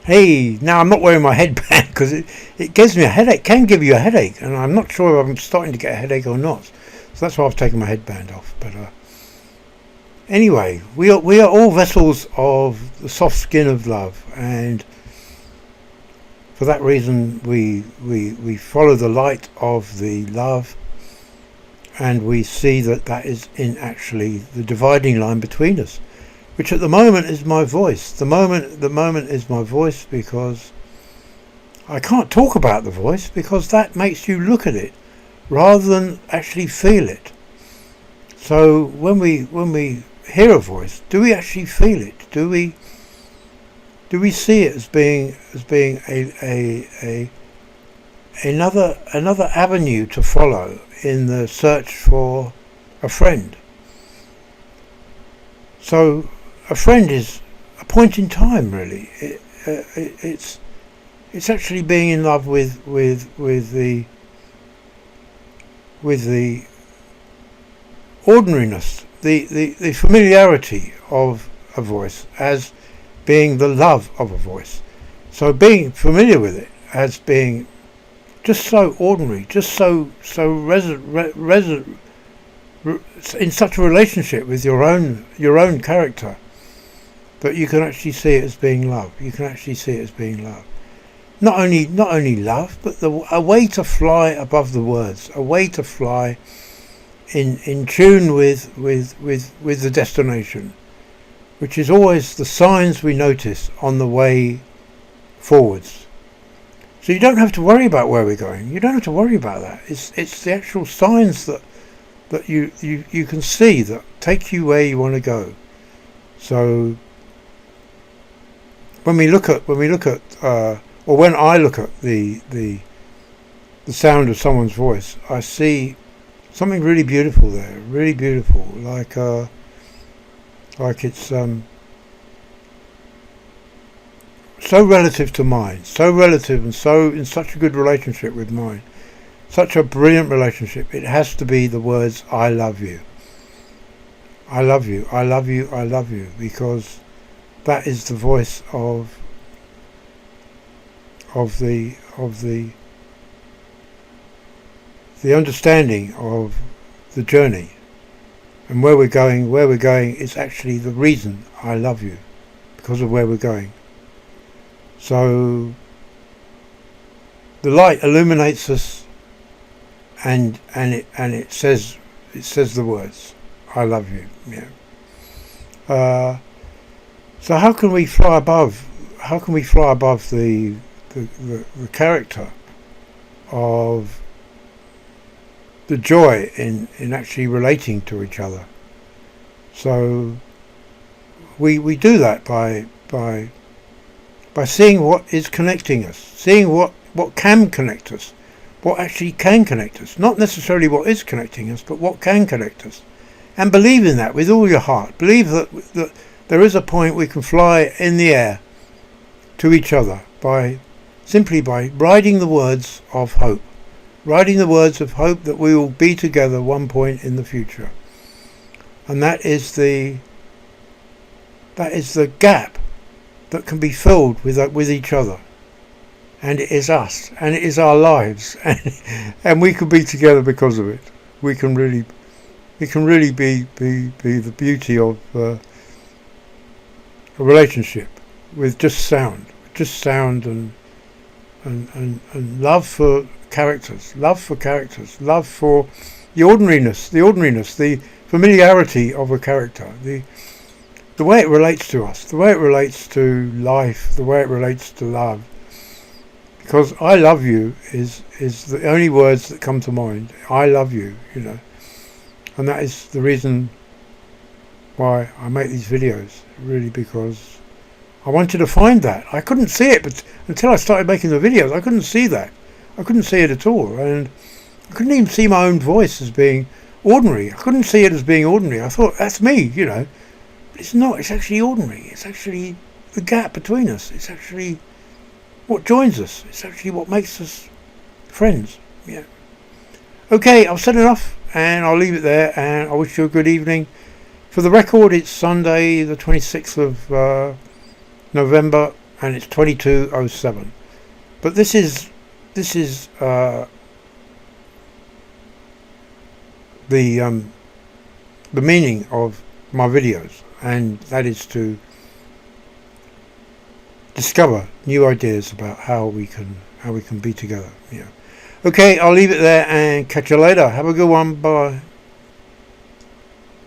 Hey, now I'm not wearing my headband because it gives me a headache, can give you a headache, and I'm not sure if I'm starting to get a headache or not. So that's why I've taken my headband off. But anyway, we are all vessels of the soft skin of love, and for that reason we follow the light of the love, and we see that is in actually the dividing line between us, which at the moment is my voice. The moment is my voice, because I can't talk about the voice, because that makes you look at it rather than actually feel it. So when we hear a voice, do we actually feel it? Do we see it as being another avenue to follow in the search for a friend? So a friend is a point in time, really. It's actually being in love with the ordinariness, the familiarity of a voice as being the love of a voice. So being familiar with it as being just so ordinary, just so in such a relationship with your own character, that you can actually see it as being love. You can actually see it as being love. Not only love, but a way to fly above the words, a way to fly in tune with the destination, which is always the signs we notice on the way forwards. So you don't have to worry about where we're going. You don't have to worry about that. It's the actual signs that you can see that take you where you want to go. So when I look at the sound of someone's voice, I see something really beautiful there, really beautiful, like it's so relative to mine, so relative, and so in such a good relationship with mine, such a brilliant relationship. It has to be the words, I love you, I love you, I love you, I love you, because that is the voice of the understanding of the journey, and where we're going is actually the reason I love you, because of where we're going. So the light illuminates us, and it says the words, I love you. Yeah. So how can we fly above the character of the joy in actually relating to each other? So we do that by seeing what is connecting us, seeing what can connect us, what actually can connect us, not necessarily what is connecting us, but what can connect us, and believe in that with all your heart. Believe that there is a point we can fly in the air to each other simply by writing the words of hope. Writing the words of hope that we will be together one point in the future. And that is the gap that can be filled with each other. And it is us, and it is our lives, and we can be together because of it. We can really be the beauty of a relationship with just sound and love for characters, love for the ordinariness, the familiarity of a character, the way it relates to us, the way it relates to life, the way it relates to love. Because I love you is the only words that come to mind. I love you, and that is the reason why I make these videos, really, because I wanted to find that. I couldn't see it, but until I started making the videos, I couldn't see that. I couldn't see it at all, and I couldn't even see my own voice as being ordinary. I couldn't see it as being ordinary. I thought, that's me, but it's not. It's actually ordinary. It's actually the gap between us. It's actually what joins us. It's actually what makes us friends. Yeah. Okay, I've said enough, and I'll leave it there, and I wish you a good evening. For the record, it's Sunday the 26th of November and it's 22:07. But this is the meaning of my videos, and that is to discover new ideas about how we can be together. Yeah. Okay, I'll leave it there and catch you later. Have a good one. Bye.